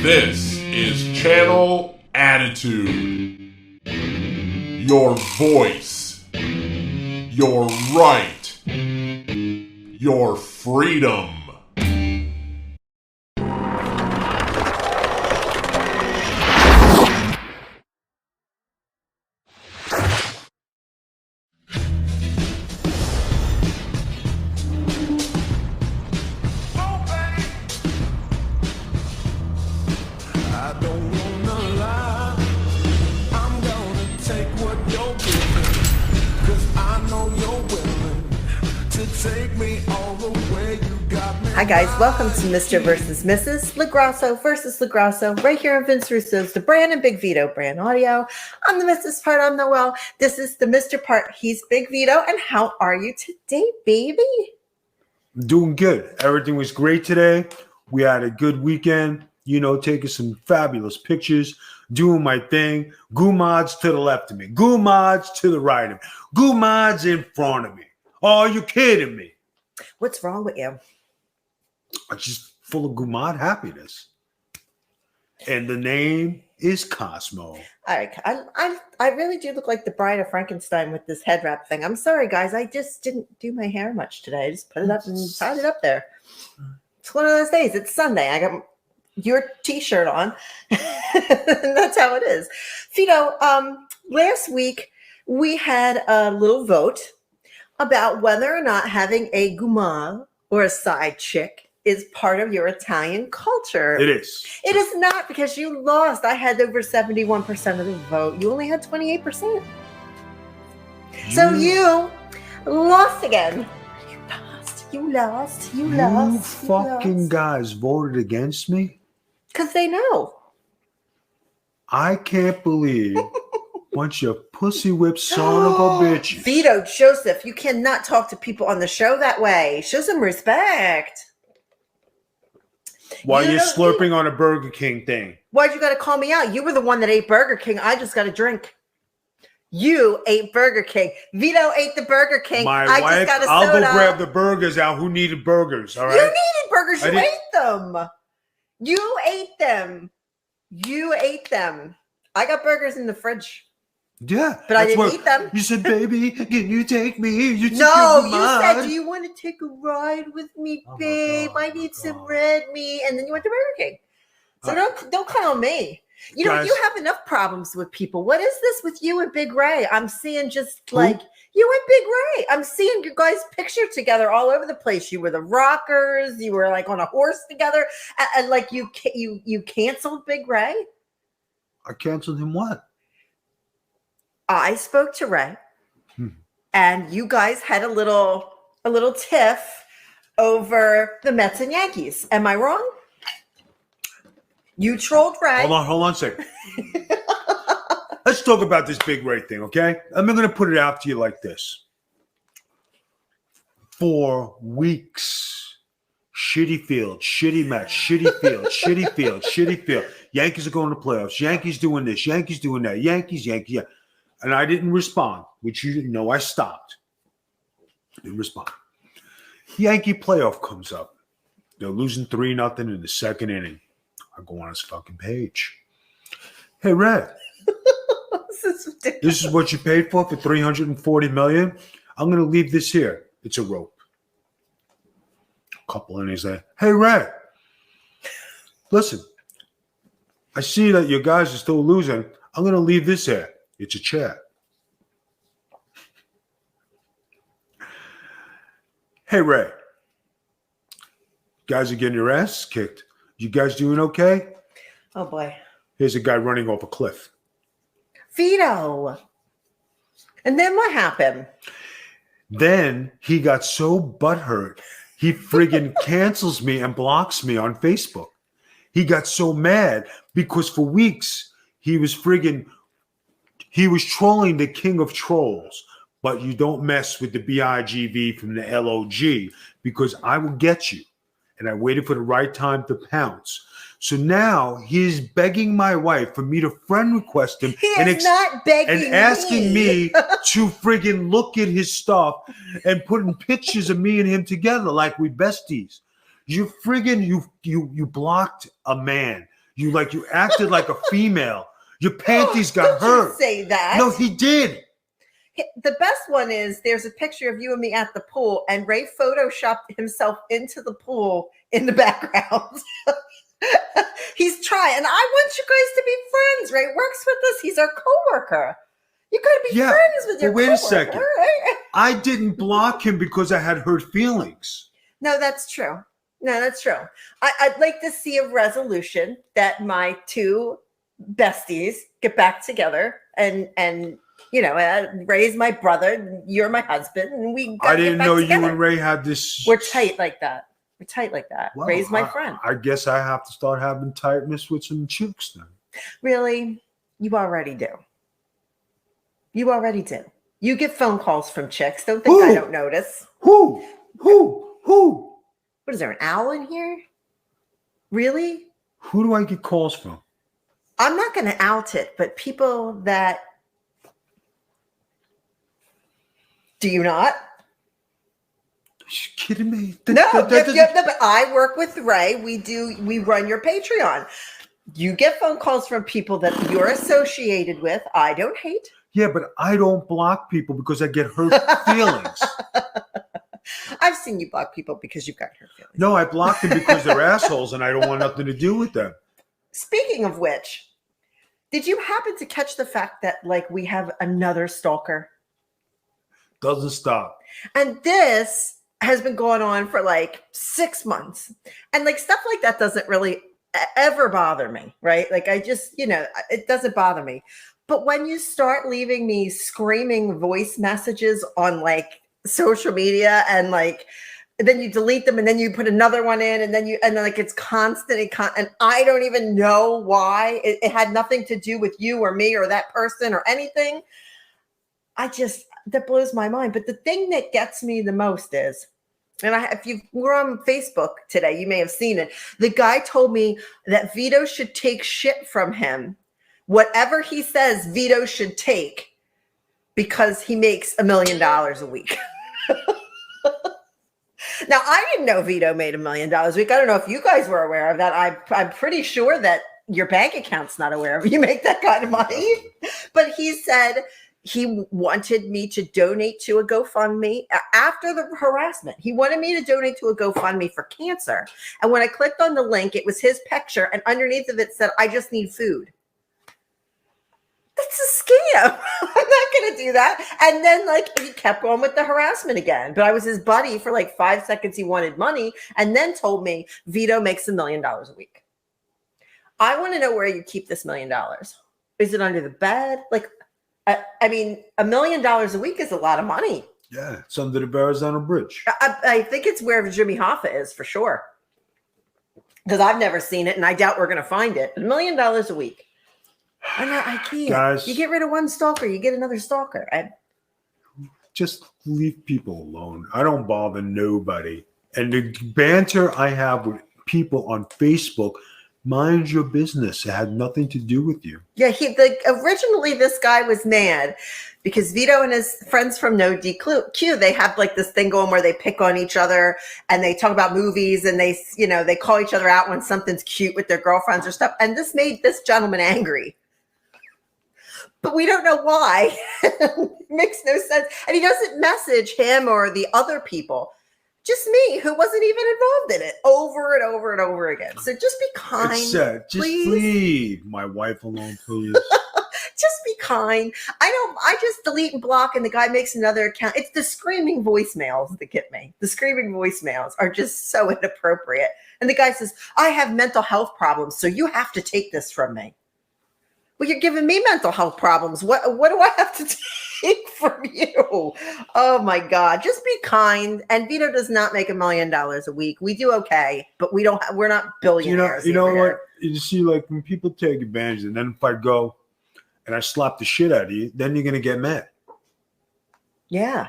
This is Channel Attitude. Your voice. Your right. Your freedom. Hi guys, welcome to Mr. versus Mrs. LaGrasso versus LaGrasso, right here on Vince Russo's The Brand and Big Vito brand audio. I'm the Mrs. part, I'm Noel. This is the Mr. part, he's Big Vito. And how are you today, baby? Doing good. Everything was great today. We had a good weekend, taking some fabulous pictures, doing my thing. Gumads to the left of me, Gumads to the right of me, Gumads in front of me. Oh, are you kidding me? What's wrong with you? I'm just full of Gumad happiness. And the name is Cosmo. All right, I really do look like the Bride of Frankenstein with this head wrap thing. I'm sorry, guys. I just didn't do my hair much today. I just put it up and tied it up there. It's one of those days. It's Sunday. I got your T-shirt on. And that's how it is. Vito, last week we had a little vote about whether or not having a gumad or a side chick is part of your Italian culture. It is. It is not, because you lost. I had over 71% of the vote. You only had 28%. So you lost again. You lost. You fucking guys voted against me? Because they know. I can't believe bunch of pussy whipped son of a bitch. Vito, Joseph, you cannot talk to people on the show that way. Show some respect. While you're slurping on a Burger King thing. Why'd you got to call me out? You were the one that ate Burger King. I just got a drink. You ate Burger King. Vito ate the Burger King. My wife, just got a I'll soda. go grab the burgers out. Who needed burgers? All right. You needed burgers. You ate them. You ate them. You ate them. I got burgers in the fridge. Yeah, but I didn't eat them. You said, "Baby, can you take me?" You said, "Do you want to take a ride with me, babe? I need some red meat." And then you went to Burger King. So don't call on me. You have enough problems with people. What is this with you and Big Ray? I'm seeing just like you and Big Ray. I'm seeing you guys pictured together all over the place. You were the rockers. You were like on a horse together. And like you canceled Big Ray. I canceled him what? I spoke to Ray, and you guys had a little tiff over the Mets and Yankees. Am I wrong? You trolled Ray. Hold on a second. Let's talk about this Big Ray thing, okay? I'm going to put it out to you like this. For weeks, shitty field, shitty Mets, shitty field, shitty field, shitty field. Yankees are going to playoffs. Yankees doing this. Yankees doing that. Yankees. Yeah. And I didn't respond, which you didn't know. I stopped. Didn't respond. Yankee playoff comes up. They're losing 3-0 in the second inning. I go on his fucking page. Hey, Red. This is what you paid for $340 million. I'm going to leave this here. It's a rope. A couple innings there. Hey, Red. Listen, I see that you guys are still losing. I'm going to leave this here. It's a chair. Hey, Ray. Guys are getting your ass kicked. You guys doing okay? Oh, boy. Here's a guy running off a cliff. Vito. And then what happened? Then he got so butthurt, he friggin' cancels me and blocks me on Facebook. He got so mad because for weeks he was trolling the king of trolls, but you don't mess with the BIGV from the LOG because I will get you. And I waited for the right time to pounce. So now he's begging my wife for me to friend request him. And asking me to friggin' look at his stuff and putting pictures of me and him together like we besties. You friggin' you blocked a man. You acted like a female. Your panties got Don't you hurt. say that. No, he did. The best one is there's a picture of you and me at the pool, and Ray photoshopped himself into the pool in the background. He's trying, and I want you guys to be friends. Ray works with us. He's our coworker. You got to be friends with your wait coworker. a second. Right? I didn't block him because I had hurt feelings. No, that's true. I'd like to see a resolution that my two besties get back together and Ray's my brother, you're my husband, and we. I didn't know together. You and Ray had this. We're tight like that. Well, Ray's my friend. I guess I have to start having tightness with some chicks then. Really? You already do. You get phone calls from chicks. Don't think I don't notice. Who? What is there, an owl in here? Really? Who do I get calls from? I'm not going to out it, but people that. Do you not? Are you kidding me? No, but I work with Ray. We run your Patreon. You get phone calls from people that you're associated with. I don't hate. Yeah, but I don't block people because I get hurt feelings. I've seen you block people because you've got hurt feelings. No, I block them because they're assholes and I don't want nothing to do with them. Speaking of which, did you happen to catch the fact that we have another stalker? Doesn't stop. And this has been going on for 6 months. And stuff like that doesn't really ever bother me, right? I just, it doesn't bother me. But when you start leaving me screaming voice messages on social media and then you delete them and then you put another one in and then it's constant and I don't even know why. It had nothing to do with you or me or that person or anything. That blows my mind. But the thing that gets me the most is, if you were on Facebook today, you may have seen it. The guy told me that Vito should take shit from him. Whatever he says, Vito should take because he makes $1 million a week. Now, I didn't know Vito made $1 million a week. I don't know if you guys were aware of that. I'm pretty sure that your bank account's not aware of you make that kind of money. But he said he wanted me to donate to a GoFundMe after the harassment. He wanted me to donate to a GoFundMe for cancer. And when I clicked on the link, it was his picture. And underneath of it said, I just need food. That's a scam. I'm not going to do that. And then he kept going with the harassment again. But I was his buddy for 5 seconds. He wanted money and then told me Vito makes $1 million a week. I want to know where you keep this $1 million. Is it under the bed? $1 million a week is a lot of money. Yeah, it's under the Verrazano Bridge. I think it's where Jimmy Hoffa is for sure. Because I've never seen it and I doubt we're going to find it. $1 million a week. I can't. Guys, you get rid of one stalker, you get another stalker. Just leave people alone. I don't bother nobody. And the banter I have with people on Facebook, mind your business. It had nothing to do with you. Yeah, originally this guy was mad because Vito and his friends from No DQ, they have this thing going where they pick on each other and they talk about movies and they call each other out when something's cute with their girlfriends or stuff. And this made this gentleman angry. But we don't know why. It makes no sense. And he doesn't message him or the other people. Just me, who wasn't even involved in it, over and over and over again. So just be kind. It's sad. Just leave my wife alone, please. Just be kind. I just delete and block and the guy makes another account. It's the screaming voicemails that get me. The screaming voicemails are just so inappropriate. And the guy says, I have mental health problems, so you have to take this from me. Well, you're giving me mental health problems. What do I have to take from you? Oh my God. Just be kind. And Vito does not make $1 million a week. We do okay, but we're not billionaires. You know what? You see, when people take advantage, and then if I go and I slap the shit out of you, then you're gonna get mad. Yeah.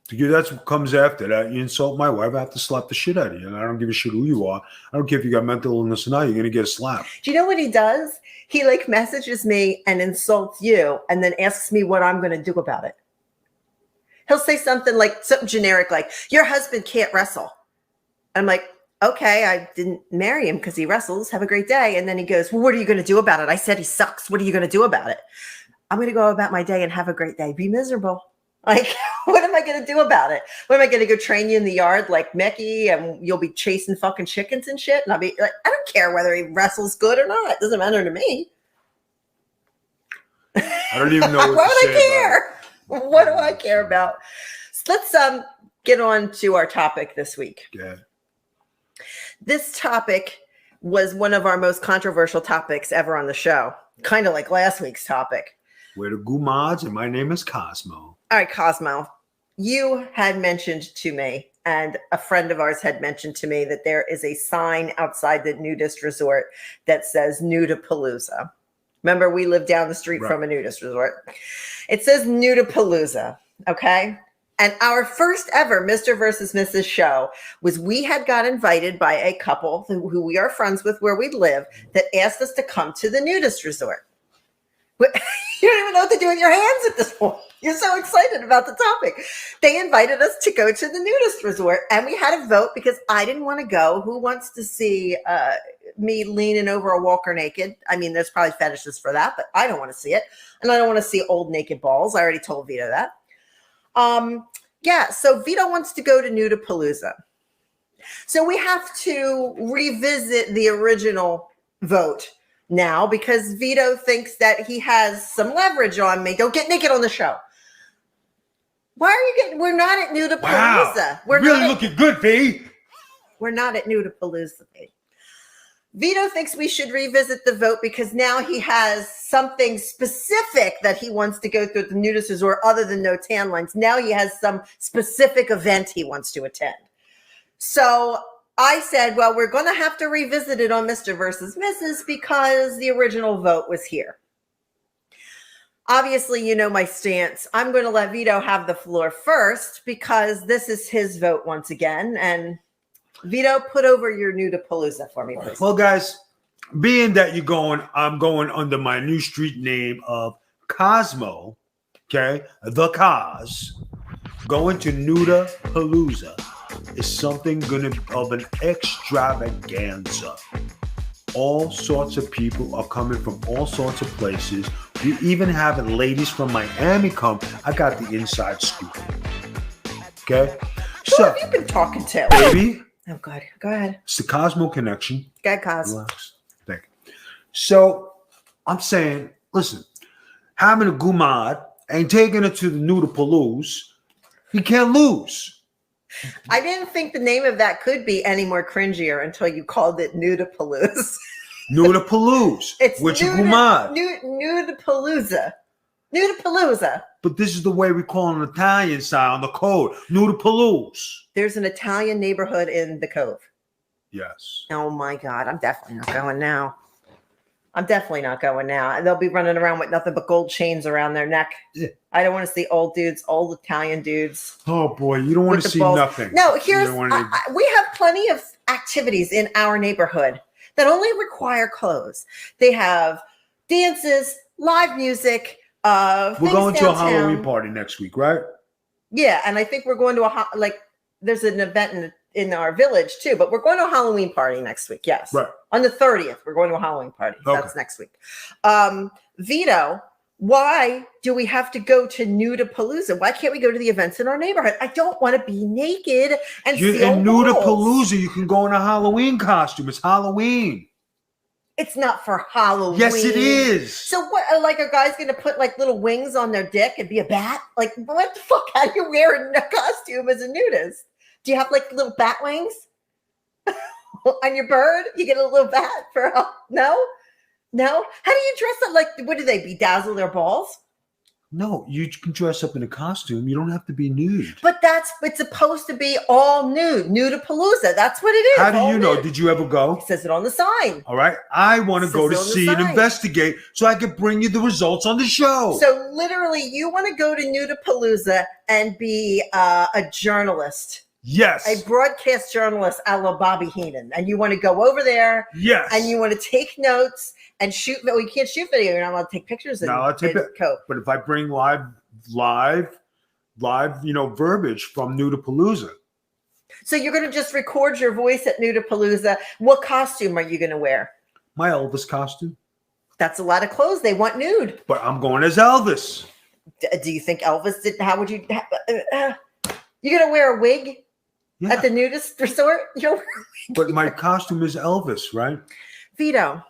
Because that's what comes after that. You insult my wife, I have to slap the shit out of you. And I don't give a shit who you are. I don't care if you got mental illness or not, you're going to get a slap. Do you know what he does? He messages me and insults you and then asks me what I'm going to do about it. He'll say something something generic, your husband can't wrestle. I'm like, okay, I didn't marry him because he wrestles. Have a great day. And then he goes, well, what are you going to do about it? I said he sucks. What are you going to do about it? I'm going to go about my day and have a great day. Be miserable. Like, what am I going to do about it? What am I going to go train you in the yard like Mickey and you'll be chasing fucking chickens and shit? And I'll be like, I don't care whether he wrestles good or not. It doesn't matter to me. I don't even know what Why to would I say care? What do I care about? So let's get on to our topic this week. Yeah. This topic was one of our most controversial topics ever on the show, kind of like last week's topic. We're the Gumads, and my name is Cosmo. All right, Cosmo, you had mentioned to me, and a friend of ours had mentioned to me that there is a sign outside the nudist resort that says Nude-a-palooza. Remember, we live down the street from a nudist resort. It says Nude-a-palooza, okay? And our first ever Mr. versus Mrs. show was we had got invited by a couple who we are friends with where we live that asked us to come to the nudist resort. You don't even know what to do with your hands at this point. You're so excited about the topic. They invited us to go to the nudist resort, and we had a vote because I didn't want to go. Who wants to see me leaning over a walker naked? I mean, there's probably fetishes for that, but I don't want to see it. And I don't want to see old naked balls. I already told Vito that. Yeah, so Vito wants to go to Nude-a-palooza. So we have to revisit the original vote now because Vito thinks that he has some leverage on me. Don't get naked on the show. Why are you getting? We're not at Nude-a-palooza. Wow. We're really not looking good, V. We're not at Nude-a-palooza. Vito thinks we should revisit the vote because now he has something specific that he wants to go through at the nudist resort other than no tan lines. Now he has some specific event he wants to attend. So I said, well, we're going to have to revisit it on Mr. versus Mrs. because the original vote was here. Obviously, you know my stance. I'm going to let Vito have the floor first because this is his vote once again. And Vito, put over your Nude-a-palooza for me, please. Well, guys, being that I'm going under my new street name of Cosmo, okay, the Cos, going to Nude-a-palooza is something of an extravaganza. All sorts of people are coming from all sorts of places. We even have ladies from Miami come. I got the inside scoop. Okay? Who have you been talking to? Baby. Oh, God. Go ahead. It's the Cosmo connection. Go ahead, Cos. Relax. Thank you. So I'm saying, listen, having a gumad and taking it to the Nude-a-palooza, he can't lose. I didn't think the name of that could be any more cringier until you called it Nude-a-palooza. Nude-a-palooza. It's with your gumad. Nude-a-palooza. Nude-a-palooza. But this is the way we call an Italian style on the code. Nude-a-palooza. There's an Italian neighborhood in the Cove. Yes. Oh my God. I'm definitely not going now. And they'll be running around with nothing but gold chains around their neck. Yeah. I don't want to see old Italian dudes. Oh boy, you don't want to see balls. nothing. No, we have plenty of activities in our neighborhood that only require clothes. They have dances, live music. We're going to a downtown. Halloween party next week, right? Yeah, and I think we're going to there's an event in our village too, but we're going to a Halloween party next week. Yes, right. On the 30th, we're going to a Halloween party. Okay. That's next week. Vito, why do we have to go to Nude-a-palooza? Why can't we go to the events in our neighborhood? I don't want to be naked and see In balls. Nude-a-palooza, you can go in a Halloween costume. It's Halloween. It's not for Halloween. Yes, it is. So what? Like, a guy's going to put like little wings on their dick and be a bat? Like, what the fuck? How do you wear a costume as a nudist? Do you have like little bat wings on your bird? You get a little bat for no? How do you dress up? Like, what do they bedazzle their balls? No, you can dress up in a costume. You don't have to be nude. But it's supposed to be all nude. Nude-a-palooza. That's what it is. How do you know? Did you ever go? It says it on the sign. All right. I want to go to It says it on see the and sign. investigate so I can bring you the results on the show. So literally, you want to go to Nude-a-palooza and be a journalist. Yes. A broadcast journalist a la Bobby Heenan. And you want to go over there. Yes. And you want to take notes and shoot. Well, you can't shoot video. You're not allowed to take pictures in Coke. But if I bring live, verbiage from Nude-a-palooza. So you're going to just record your voice at Nude-a-palooza. What costume are you going to wear? My Elvis costume. That's a lot of clothes. They want nude. But I'm going as Elvis. Do you think Elvis did? How would you? You're going to wear a wig at the nudist resort? But my costume is Elvis, right? Vito.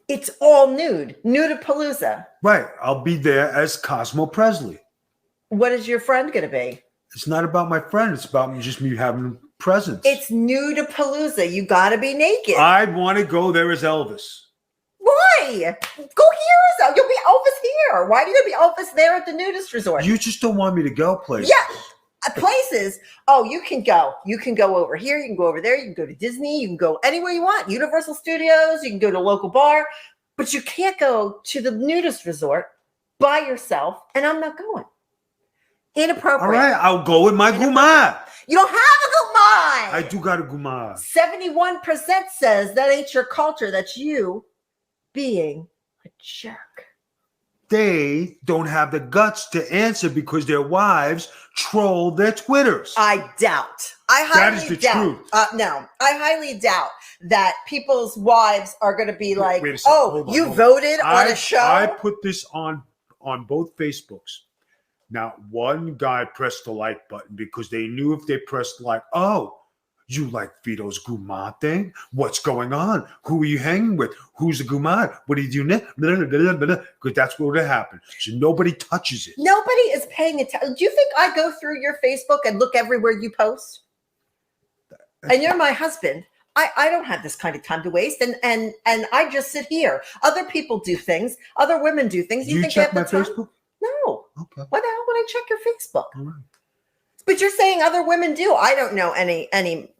It's all nude. Nude-a-palooza. Right. I'll be there as Cosmo Presley. What is your friend going to be? It's not about my friend. It's about just me having presence. It's Nude-a-palooza. You got to be naked. I want to go there as Elvis. Why? Go here. You'll be Elvis here. Why do you be Elvis there at the nudist resort? You just don't want me to go places. Yeah. Places. Oh, you can go. You can go over here. You can go over there. You can go to Disney. You can go anywhere you want. Universal Studios. You can go to a local bar. But you can't go to the nudist resort by yourself. And I'm not going. Inappropriate. All right. I'll go with my gumad. You don't have a gumad. I do got a gumad. 71% says that ain't your culture. That's you being a jerk. They don't have the guts to answer because their wives troll their Twitters. I doubt. I highly That is the doubt. truth. No, I highly doubt that people's wives are going to be like, Wait a second. "Oh, Hold on, you hold on. voted on a show." I put this on both Facebooks. Now, one guy pressed the like button because they knew if they pressed like, oh, you like Vito's gumad thing? What's going on? Who are you hanging with? Who's the gumad? What are you doing? Because that's what would have happened. So nobody touches it. Nobody is paying attention. Do you think I go through your Facebook and look everywhere you post? And you're my husband. I don't have this kind of time to waste, and I just sit here. Other people do things. Other women do things. You think check they my have the time? Facebook? No. Okay. Why the hell would I check your Facebook? All right. But you're saying other women do. I don't know any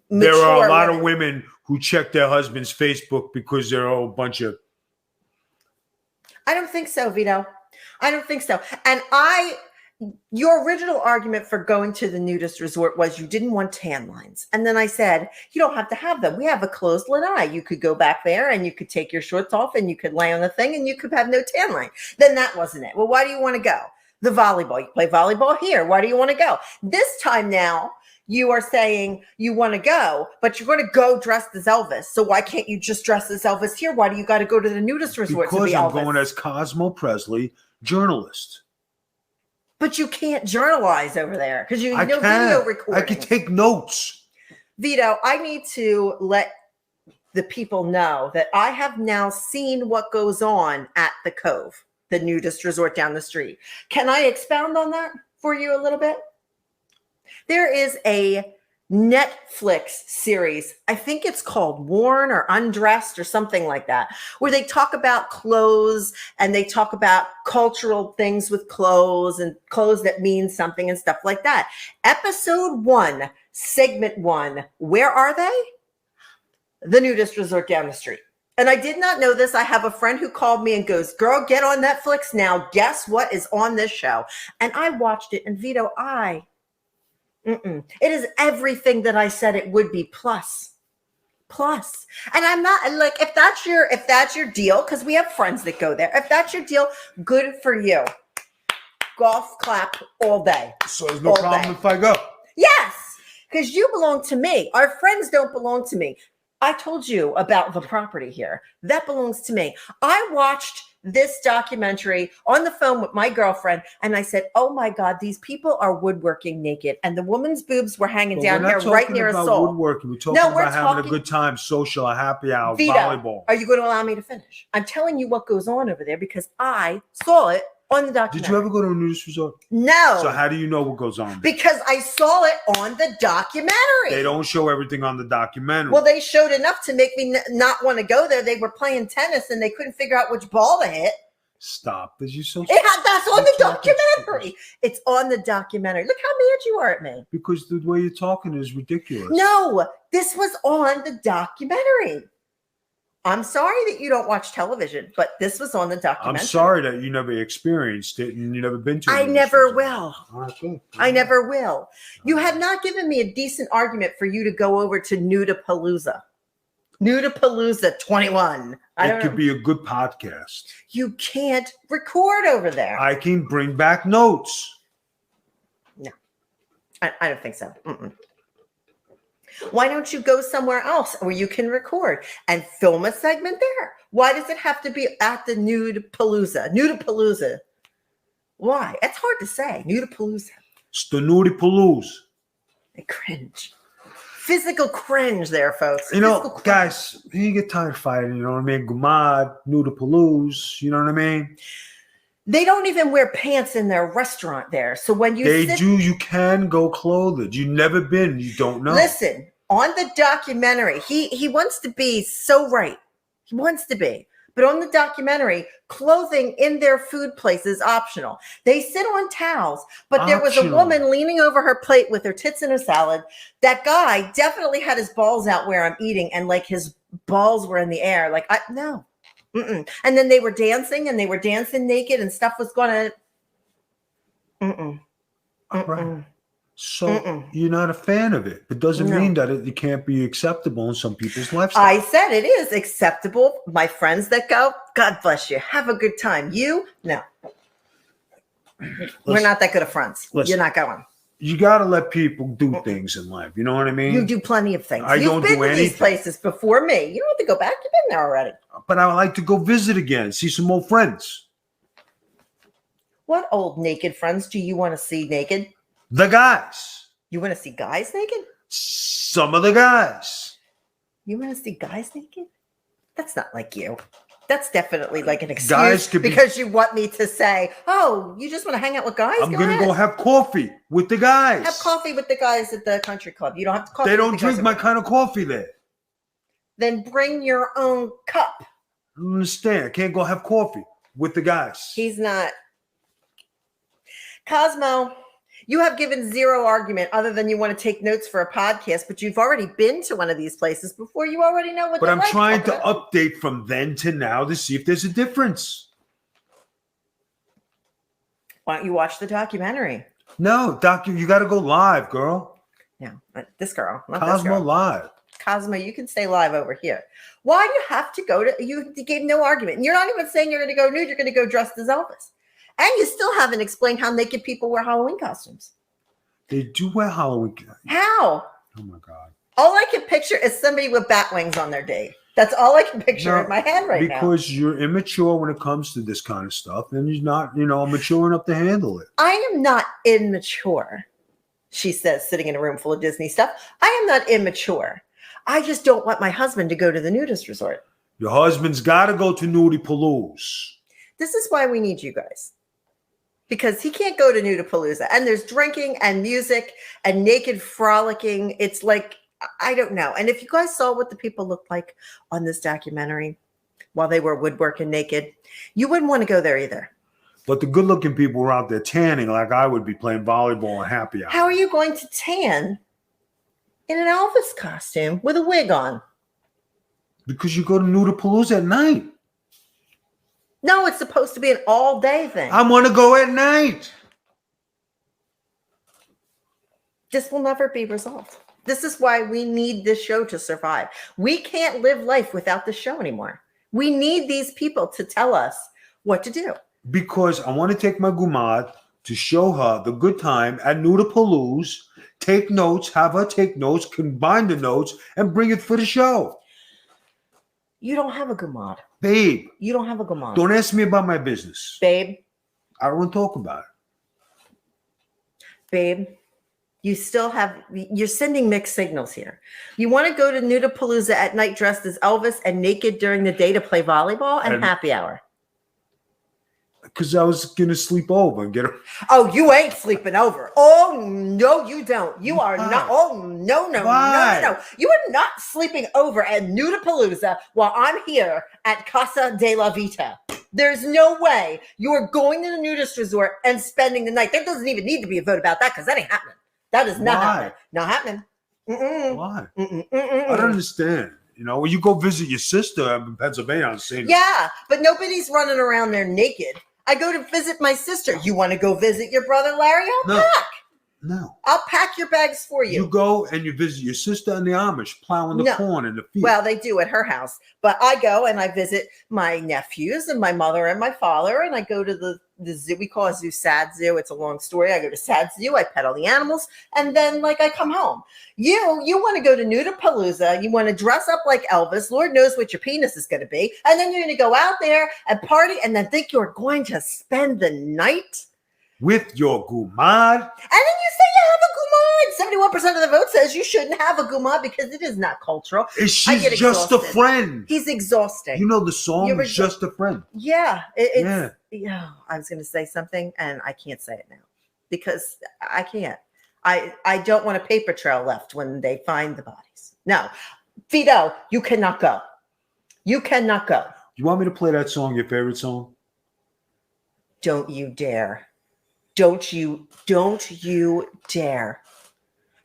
There are a lot mature of women who check their husband's Facebook because they're a bunch of. I don't think so, Vito. I don't think so. And your original argument for going to the nudist resort was you didn't want tan lines. And then I said, you don't have to have them. We have a closed lanai. You could go back there and you could take your shorts off and you could lay on the thing and you could have no tan line. Then that wasn't it. Well, why do you want to go? The volleyball. You play volleyball here. Why do you want to go? This time now, you are saying you want to go, but you're going to go dressed as Elvis. So why can't you just dress as Elvis here? Why do you got to go to the nudist resort to Because be I'm Elvis? going as Cosmo Presley, journalist. But you can't journalize over there because you I know can. video recording. I can take notes. Vito, I need to let the people know that I have now seen what goes on at the Cove, the nudist resort down the street. Can I expound on that for you a little bit? There is a Netflix series, I think it's called Worn or Undressed or something like that, where they talk about clothes and they talk about cultural things with clothes and clothes that mean something and stuff like that. Episode 1, segment 1, where are they? The nudist resort down the street. And I did not know this. I have a friend who called me and goes, girl, get on Netflix now. Guess what is on this show? And I watched it, and Vito, it is everything that I said it would be plus. And I'm not like, if that's your deal, because we have friends that go there. If that's your deal, good for you. Golf clap all day. So there's no problem if I go. Yes, because you belong to me. Our friends don't belong to me. I told you about the property here. That belongs to me. I watched this documentary on the phone with my girlfriend, and I said, oh my God, these people are woodworking naked. And the woman's boobs were hanging down here right near her soul. Woodworking. We're talking about having a good time, social, a happy hour, Vito, volleyball. Are you going to allow me to finish? I'm telling you what goes on over there because I saw it on the documentary. Did you ever go to a nudist resort? No. So how do you know what goes on there? Because I saw it on the documentary. They don't show everything on the documentary. Well, they showed enough to make me not want to go there. They were playing tennis and they couldn't figure out which ball to hit. Stop. That's That's on the documentary. It's on the documentary. Look how mad you are at me. Because the way you're talking is ridiculous. No, this was on the documentary. I'm sorry that you don't watch television, but this was on the documentary. I'm sorry that you never experienced it and you never been to it. I never will. Okay. I never will. You have not given me a decent argument for you to go over to Nude-a-palooza. Nude-a-palooza 21. It could be a good podcast. You can't record over there. I can bring back notes. I don't think so. Mm-mm. Why don't you go somewhere else where you can record and film a segment there? Why does it have to be at the Nude-a-palooza? Nude-a-palooza. Why? It's hard to say. Nude-a-palooza. It's the Nude-a-palooza. I cringe. Physical cringe there, folks. You know, Physical cringe. guys, you get tired of fighting, you know what I mean? Gumad, Nude-a-palooza, you know what I mean? They don't even wear pants in their restaurant there. So when you you can go clothed. You've never been, you don't know. Listen, on the documentary, he wants to be so right. He wants to be. But on the documentary, clothing in their food place is optional. They sit on towels, but there was a Optional. woman leaning over her plate with her tits in her salad. That guy definitely had his balls out where I'm eating, and like his balls were in the air. Like, no. Mm-mm. And then they were dancing, and they were dancing naked, and stuff was going to. Right. So you're not a fan of it. It doesn't mean that it can't be acceptable in some people's lifestyle. I said it is acceptable. My friends that go, God bless you. Have a good time. You, no. We're not that good of friends. You're not going. You got to let people do things in life. You know what I mean? You do plenty of things. I don't You've been do to these anything. places before me. You don't have to go back. You've been there already. But I would like to go visit again, see some old friends. What old naked friends do you want to see naked? The guys. You want to see guys naked? Some of the guys. You want to see guys naked? That's not like you. That's definitely like an excuse Guys could because you want me to say, oh, you just want to hang out with guys? I'm going to go have coffee with the guys. Have coffee with the guys at the country club. You don't have to coffee. They don't drink my kind of coffee there. Then bring your own cup. I don't understand. I can't go have coffee with the guys. He's not. Cosmo, you have given zero argument other than you want to take notes for a podcast, but you've already been to one of these places before. You already know what But they're I'm like. trying to update from then to now to see if there's a difference. Why don't you watch the documentary? No, doctor, you got to go live, girl. No, this girl. Not Cosmo this girl. live. Cosmo, you can stay live over here. Why do you have to go to, you gave no argument. And you're not even saying you're going to go nude. You're going to go dressed as Elvis. And you still haven't explained how naked people wear Halloween costumes. They do wear Halloween. How? Oh, my God. All I can picture is somebody with bat wings on their day. That's all I can picture in my head right now. Because you're immature when it comes to this kind of stuff. And you're not, mature enough to handle it. I am not immature, she says, sitting in a room full of Disney stuff. I am not immature. I just don't want my husband to go to the nudist resort. Your husband's got to go to Nude-a-palooza. This is why we need you guys. Because he can't go to Nude-a-palooza. And there's drinking and music and naked frolicking. It's like, I don't know. And if you guys saw what the people looked like on this documentary while they were woodworking naked, you wouldn't want to go there either. But the good-looking people were out there tanning like I would be playing volleyball and happy hour. How are you going to tan in an Elvis costume with a wig on? Because you go to Nude-a-palooza at night. No, it's supposed to be an all-day thing. I want to go at night. This will never be resolved. This is why we need this show to survive. We can't live life without the show anymore. We need these people to tell us what to do. Because I want to take my gumad to show her the good time at Nude-a-palooza, take notes, have her take notes, combine the notes, and bring it for the show. You don't have a gumad. Babe. You don't have a gumad. Don't ask me about my business. Babe. I don't want to talk about it. Babe, you're sending mixed signals here. You want to go to Nude-a-palooza at night dressed as Elvis and naked during the day to play volleyball and happy hour. Because I was going to sleep over and get her. Oh, you ain't sleeping over. Oh, no, you don't. You are not. Oh, no. You are not sleeping over at Nude-a-palooza while I'm here at Casa de la Vita. There's no way you are going to the nudist resort and spending the night. There doesn't even need to be a vote about that because that ain't happening. That is not happening. Not happening. Why? I don't understand. When you go visit your sister in Pennsylvania, I'm saying. Yeah, but nobody's running around there naked. I go to visit my sister. You want to go visit your brother, Larry? I'll pack. No. I'll pack your bags for you. You go and you visit your sister in the Amish, plowing the corn in the field. Well, they do at her house. But I go and I visit my nephews and my mother and my father, and I go to the the zoo. We call it zoo Sad Zoo. It's a long story. I go to Sad Zoo. I pet all the animals, and then like I come home. You want to go to Nude-a-palooza. You want to dress up like Elvis. Lord knows what your penis is going to be, and then you're going to go out there and party, and then think you're going to spend the night with your gumad. And then you say you have a gumad. 71% of the vote says you shouldn't have a gumad because it is not cultural. She's just a friend. He's exhausting. You know the song is just a friend. Yeah. Yeah. I was going to say something and I can't say it now because I can't. I don't want a paper trail left when they find the bodies. No. Vito, you cannot go. You cannot go. You want me to play that song, your favorite song? Don't you dare. Don't you dare.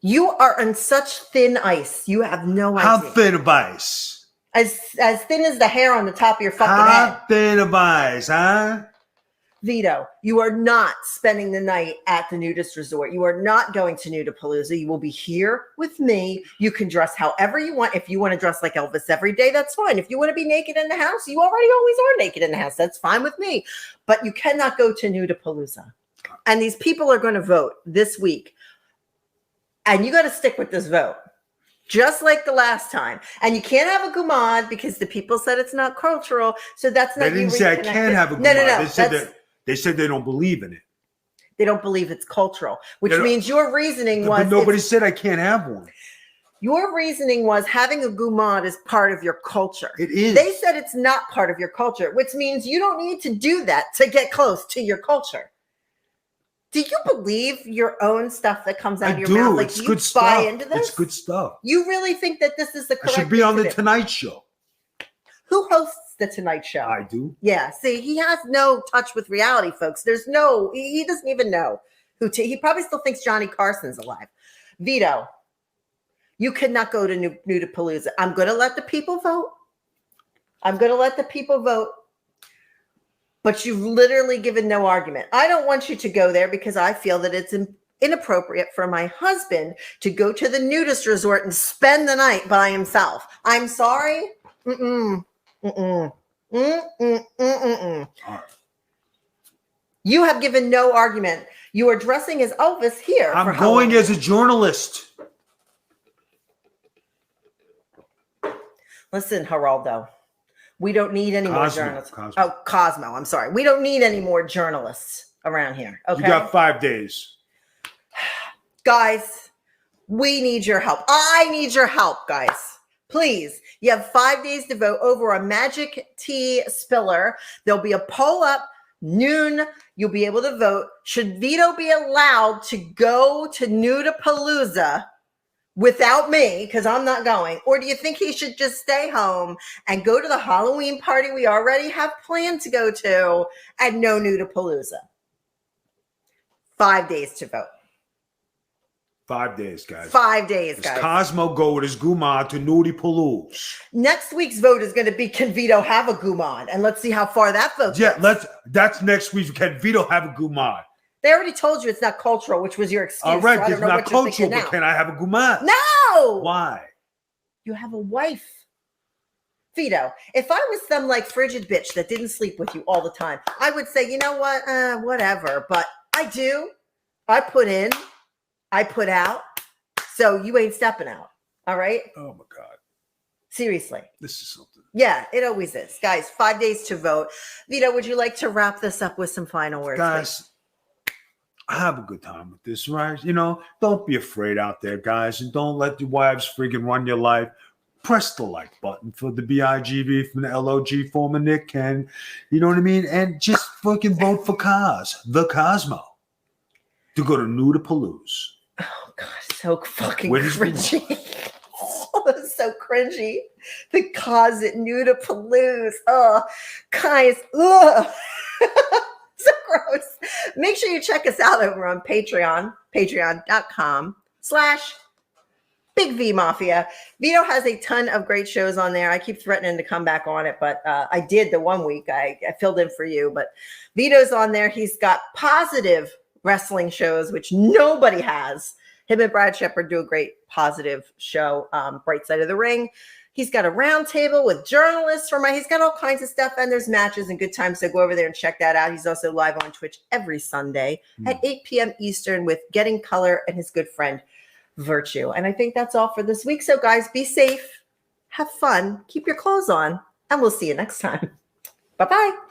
You are on such thin ice. You have no idea. How thin of ice? As thin as the hair on the top of your fucking head. How thin of ice, huh? Vito, you are not spending the night at the nudist resort. You are not going to Nude-a-palooza. You will be here with me. You can dress however you want. If you want to dress like Elvis every day, that's fine. If you want to be naked in the house, you already always are naked in the house. That's fine with me. But you cannot go to Nude-a-palooza. And these people are going to vote this week. And you got to stick with this vote. Just like the last time. And you can't have a gumad because the people said it's not cultural. So that's not. They didn't say I can't have a gumad. No. They said they don't believe in it. They don't believe it's cultural, which means your reasoning was. But nobody said I can't have one. Your reasoning was having a gumad is part of your culture. It is. They said it's not part of your culture, which means you don't need to do that to get close to your culture. Do you believe your own stuff that comes out of your mouth? Like, it's do you good buy stuff. into this? It's good stuff. You really think that this is the correct I should be on the thing to do? Tonight Show. Who hosts the Tonight Show? I do. Yeah. See, he has no touch with reality, folks. There's no. He doesn't even know who. He probably still thinks Johnny Carson's alive. Vito, you cannot go to Nude-a-palooza. I'm going to let the people vote. But you've literally given no argument. I don't want you to go there because I feel that it's inappropriate for my husband to go to the nudist resort and spend the night by himself. I'm sorry. You have given no argument. You are dressing as Elvis here. I'm going as a journalist. Listen, Geraldo. We don't need any more journalists. Cosmo. Oh, Cosmo. I'm sorry. We don't need any more journalists around here. Okay. You got 5 days. Guys, we need your help. I need your help, guys. Please. You have 5 days to vote over a magic tea spiller. There'll be a poll up noon. You'll be able to vote. Should Vito be allowed to go to Nude-a-palooza without me, because I'm not going? Or do you think he should just stay home and go to the Halloween party we already have planned to go to and no Nude-a-palooza? 5 days to vote. 5 days, guys. 5 days, guys. Cosmo go with his gumad to Nude-a-palooza. Next week's vote is going to be, can Vito have a gumad? And let's see how far that vote gets. That's next week. Can Vito have a gumad? They already told you it's not cultural, which was your excuse. All right, so it's not cultural, but can I have a gumad? No! Why? You have a wife. Vito, if I was some like frigid bitch that didn't sleep with you all the time, I would say, you know what? Whatever. But I do. I put in. I put out. So you ain't stepping out. All right? Oh, my God. Seriously. This is something. Yeah, it always is. Guys, 5 days to vote. Vito, would you like to wrap this up with some final words? Guys, have a good time with this, right? You know, don't be afraid out there, guys, and don't let your wives freaking run your life. Press the like button for the BIGV from the LOG former Nick Ken. You know what I mean? And just fucking vote for the Cosmo, to go to Nude-a-palooza. Oh, God, so fucking cringy. So cringy. The cause it Nude-a-palooza. Oh, guys. Ugh. So gross. Make sure you check us out over on Patreon, patreon.com/Big V Mafia. Vito has a ton of great shows on there. I keep threatening to come back on it, but I did the 1 week. I filled in for you, but Vito's on there. He's got positive wrestling shows, which nobody has. Him and Brad Shepard do a great positive show, Brightside of the Ring. He's got a round table with journalists he's got all kinds of stuff, and there's matches and good times. So go over there and check that out. He's also live on Twitch every Sunday at 8 p.m. Eastern with Getting Color and his good friend Virtue. And I think that's all for this week. So guys, be safe, have fun, keep your clothes on, and we'll see you next time. Bye-bye.